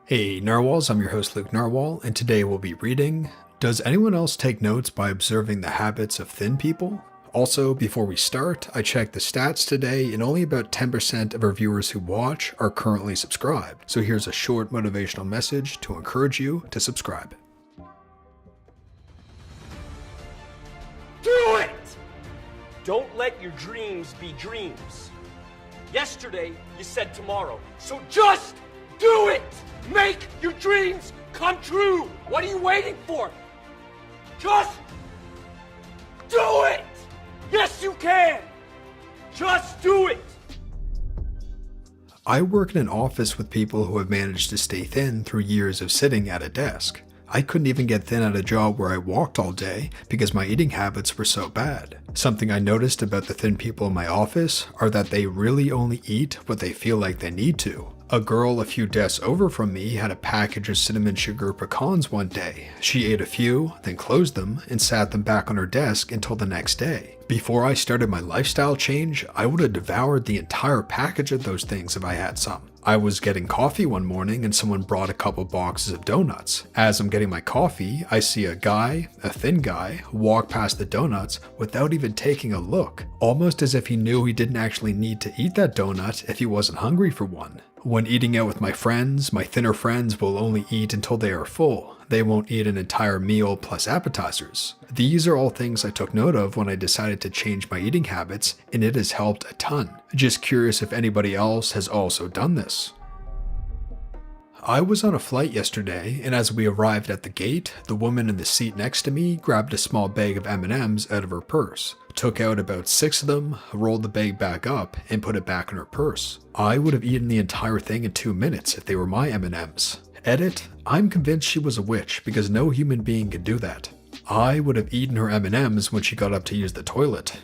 Hey Narwhals, I'm your host Luke Narwhal, and today we'll be reading Does Anyone Else Take Notes by Observing the Habits of Thin People? Also, before we start, I checked the stats today and only about 10% of our viewers who watch are currently subscribed. So here's a short motivational message to encourage you to subscribe. Do it! Don't let your dreams be dreams. Yesterday, you said tomorrow. So just do it! Make your dreams come true! What are you waiting for? Just do it! Yes, you can! Just do it! I work in an office with people who have managed to stay thin through years of sitting at a desk. I couldn't even get thin at a job where I walked all day because my eating habits were so bad. Something I noticed about the thin people in my office are that they really only eat what they feel like they need to. A girl a few desks over from me had a package of cinnamon sugar pecans one day. She ate a few, then closed them, and sat them back on her desk until the next day. Before I started my lifestyle change, I would have devoured the entire package of those things if I had some. I was getting coffee one morning and someone brought a couple boxes of donuts. As I'm getting my coffee, I see a thin guy, walk past the donuts without even taking a look, almost as if he knew he didn't actually need to eat that donut if he wasn't hungry for one. When eating out with my friends, my thinner friends will only eat until they are full. They won't eat an entire meal plus appetizers. These are all things I took note of when I decided to change my eating habits, and it has helped a ton. Just curious if anybody else has also done this. I was on a flight yesterday, and as we arrived at the gate, the woman in the seat next to me grabbed a small bag of M&Ms out of her purse, took out about 6 of them, rolled the bag back up, and put it back in her purse. I would have eaten the entire thing in 2 minutes if they were my M&Ms. Edit, I'm convinced she was a witch because no human being could do that. I would have eaten her M&Ms when she got up to use the toilet.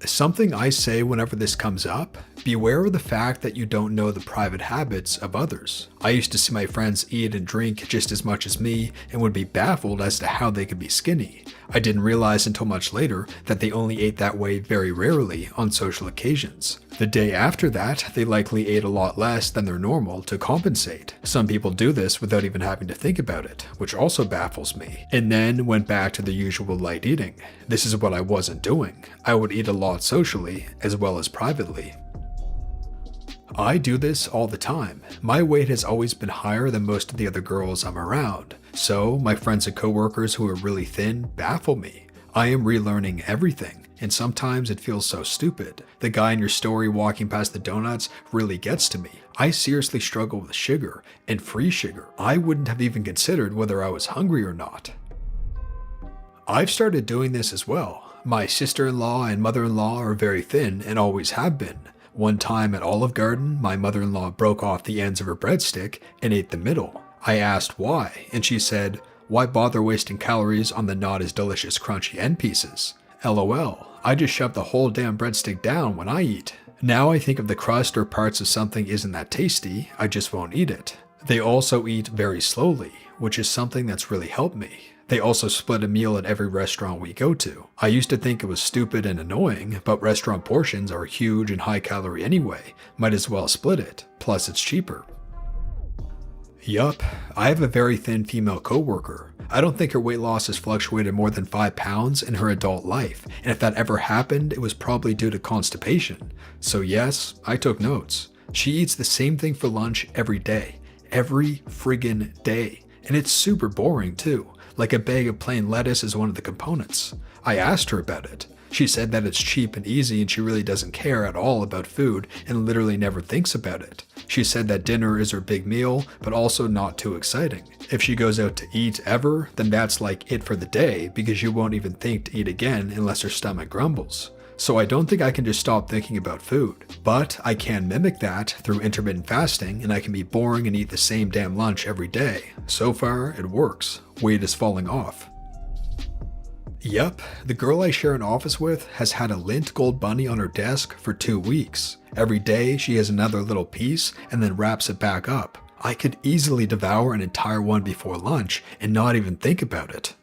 Something I say whenever this comes up, beware of the fact that you don't know the private habits of others. I used to see my friends eat and drink just as much as me and would be baffled as to how they could be skinny. I didn't realize until much later that they only ate that way very rarely on social occasions. The day after that, they likely ate a lot less than their normal to compensate. Some people do this without even having to think about it, which also baffles me, and then went back to the usual light eating. This is what I wasn't doing. I would eat a lot socially as well as privately. I do this all the time. My weight has always been higher than most of the other girls I'm around, so my friends and coworkers who are really thin baffle me. I am relearning everything, and sometimes it feels so stupid. The guy in your story walking past the donuts really gets to me. I seriously struggle with sugar, and free sugar. I wouldn't have even considered whether I was hungry or not. I've started doing this as well. My sister-in-law and mother-in-law are very thin and always have been. One time at Olive Garden, my mother-in-law broke off the ends of her breadstick and ate the middle. I asked why, and she said, "Why bother wasting calories on the not as delicious crunchy end pieces? LOL, I just shove the whole damn breadstick down when I eat." Now I think if the crust or parts of something isn't that tasty, I just won't eat it. They also eat very slowly, which is something that's really helped me. They also split a meal at every restaurant we go to. I used to think it was stupid and annoying, but restaurant portions are huge and high calorie anyway. Might as well split it, plus it's cheaper. Yup, I have a very thin female coworker. I don't think her weight loss has fluctuated more than 5 pounds in her adult life, and if that ever happened, it was probably due to constipation. So yes, I took notes. She eats the same thing for lunch every day. Every friggin' day. And it's super boring too. Like a bag of plain lettuce is one of the components. I asked her about it. She said that it's cheap and easy and she really doesn't care at all about food and literally never thinks about it. She said that dinner is her big meal, but also not too exciting. If she goes out to eat ever, then that's like it for the day because she won't even think to eat again unless her stomach grumbles. So I don't think I can just stop thinking about food. But I can mimic that through intermittent fasting and I can be boring and eat the same damn lunch every day. So far, it works. Weight is falling off. Yep, the girl I share an office with has had a lint gold bunny on her desk for 2 weeks. Every day she has another little piece and then wraps it back up. I could easily devour an entire one before lunch and not even think about it.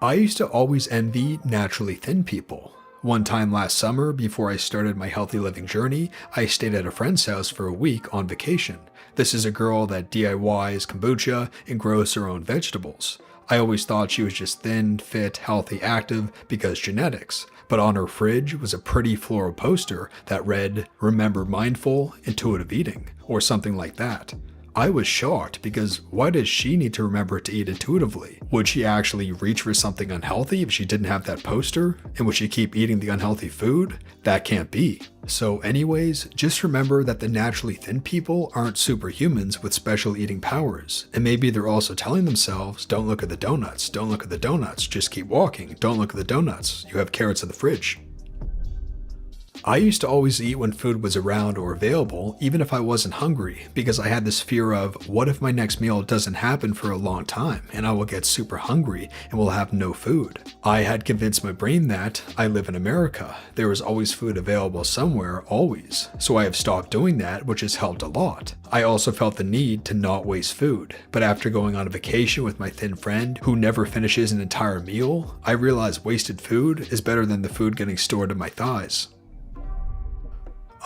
I used to always envy naturally thin people. One time last summer, before I started my healthy living journey, I stayed at a friend's house for a week on vacation. This is a girl that DIYs kombucha and grows her own vegetables. I always thought she was just thin, fit, healthy, active because genetics, but on her fridge was a pretty floral poster that read, "Remember mindful, intuitive eating," or something like that. I was shocked because why does she need to remember to eat intuitively? Would she actually reach for something unhealthy if she didn't have that poster? And would she keep eating the unhealthy food? That can't be. So anyways, just remember that the naturally thin people aren't superhumans with special eating powers. And maybe they're also telling themselves, don't look at the donuts, don't look at the donuts, just keep walking, don't look at the donuts, you have carrots in the fridge. I used to always eat when food was around or available, even if I wasn't hungry, because I had this fear of, what if my next meal doesn't happen for a long time, and I will get super hungry and will have no food? I had convinced my brain that, I live in America, there is always food available somewhere, always. So I have stopped doing that, which has helped a lot. I also felt the need to not waste food, but after going on a vacation with my thin friend, who never finishes an entire meal, I realized wasted food is better than the food getting stored in my thighs.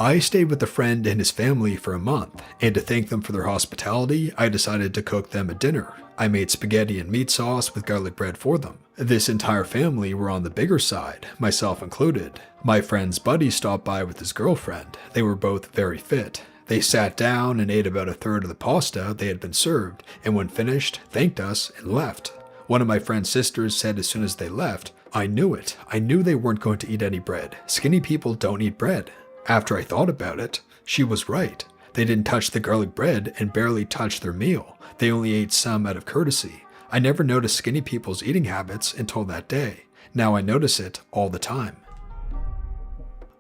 I stayed with a friend and his family for a month, and to thank them for their hospitality, I decided to cook them a dinner. I made spaghetti and meat sauce with garlic bread for them. This entire family were on the bigger side, myself included. My friend's buddy stopped by with his girlfriend. They were both very fit. They sat down and ate about a third of the pasta they had been served, and when finished, thanked us and left. One of my friend's sisters said as soon as they left, "I knew it. I knew they weren't going to eat any bread. Skinny people don't eat bread." After I thought about it, she was right. They didn't touch the garlic bread and barely touched their meal. They only ate some out of courtesy. I never noticed skinny people's eating habits until that day. Now I notice it all the time.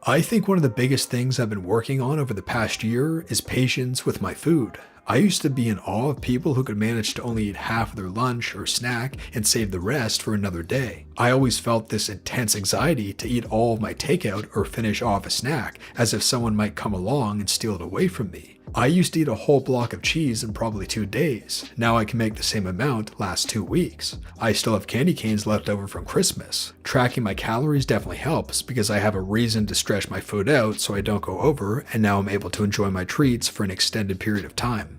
I think one of the biggest things I've been working on over the past year is patience with my food. I used to be in awe of people who could manage to only eat half of their lunch or snack and save the rest for another day. I always felt this intense anxiety to eat all of my takeout or finish off a snack, as if someone might come along and steal it away from me. I used to eat a whole block of cheese in probably 2 days. Now I can make the same amount last 2 weeks. I still have candy canes left over from Christmas. Tracking my calories definitely helps because I have a reason to stretch my food out so I don't go over, and now I'm able to enjoy my treats for an extended period of time.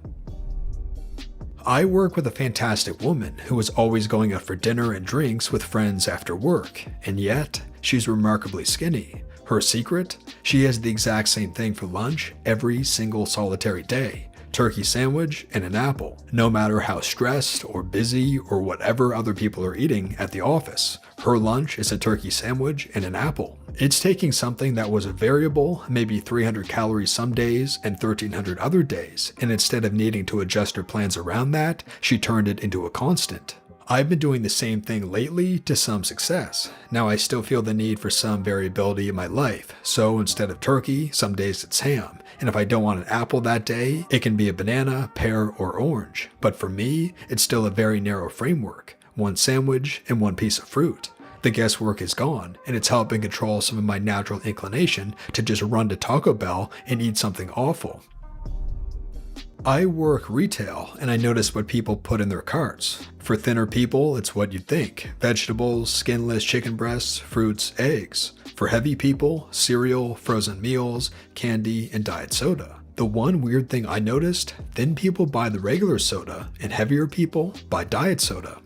I work with a fantastic woman who is always going out for dinner and drinks with friends after work, and yet she's remarkably skinny. Her secret? She has the exact same thing for lunch every single solitary day. Turkey sandwich and an apple, no matter how stressed or busy or whatever other people are eating at the office. Her lunch is a turkey sandwich and an apple. It's taking something that was a variable, maybe 300 calories some days and 1300 other days, and instead of needing to adjust her plans around that, she turned it into a constant. I've been doing the same thing lately to some success. Now I still feel the need for some variability in my life, so instead of turkey, some days it's ham. And if I don't want an apple that day, it can be a banana, pear, or orange. But for me, it's still a very narrow framework. 1 sandwich and 1 piece of fruit. The guesswork is gone, and it's helping control some of my natural inclination to just run to Taco Bell and eat something awful. I work retail, and I notice what people put in their carts. For thinner people, it's what you'd think. Vegetables, skinless chicken breasts, fruits, eggs. For heavy people, cereal, frozen meals, candy, and diet soda. The one weird thing I noticed, thin people buy the regular soda, and heavier people buy diet soda.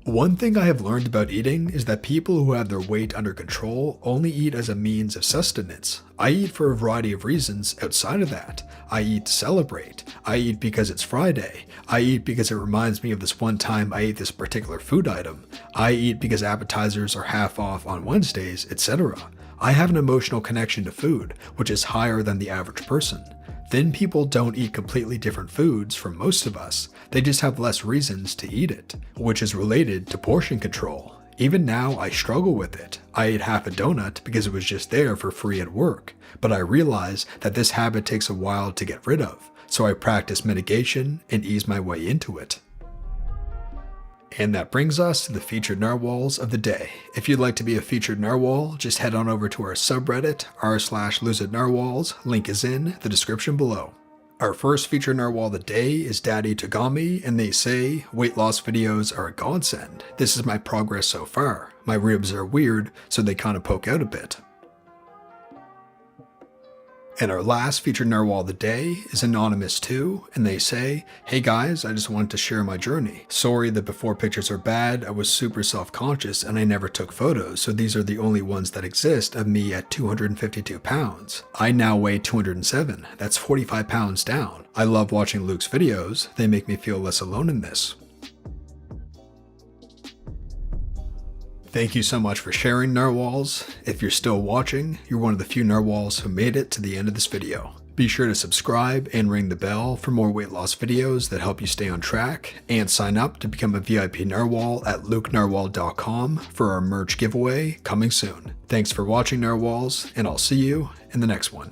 One thing I have learned about eating is that people who have their weight under control only eat as a means of sustenance. I eat for a variety of reasons outside of that. I eat to celebrate. I eat because it's Friday. I eat because it reminds me of this one time I ate this particular food item. I eat because appetizers are half off on Wednesdays, etc. I have an emotional connection to food, which is higher than the average person. Thin people don't eat completely different foods from most of us. They just have less reasons to eat it, which is related to portion control. Even now, I struggle with it. I ate half a donut because it was just there for free at work, but I realize that this habit takes a while to get rid of, so I practice mitigation and ease my way into it. And that brings us to the featured narwhals of the day. If you'd like to be a featured narwhal, just head on over to our subreddit, r/loseitnarwhals. Link is in the description below. Our first featured narwhal of the day is Daddy Togami, and they say, weight loss videos are a godsend. This is my progress so far. My ribs are weird, so they kinda poke out a bit. And our last featured narwhal of the day is Anonymous 2, and they say, hey guys, I just wanted to share my journey. Sorry that before pictures are bad, I was super self-conscious and I never took photos, so these are the only ones that exist of me at 252 pounds. I now weigh 207, that's 45 pounds down. I love watching Luke's videos, they make me feel less alone in this. Thank you so much for sharing, narwhals. If you're still watching, you're one of the few narwhals who made it to the end of this video. Be sure to subscribe and ring the bell for more weight loss videos that help you stay on track, and sign up to become a VIP narwhal at lukenarwhal.com for our merch giveaway coming soon. Thanks for watching, narwhals, and I'll see you in the next one.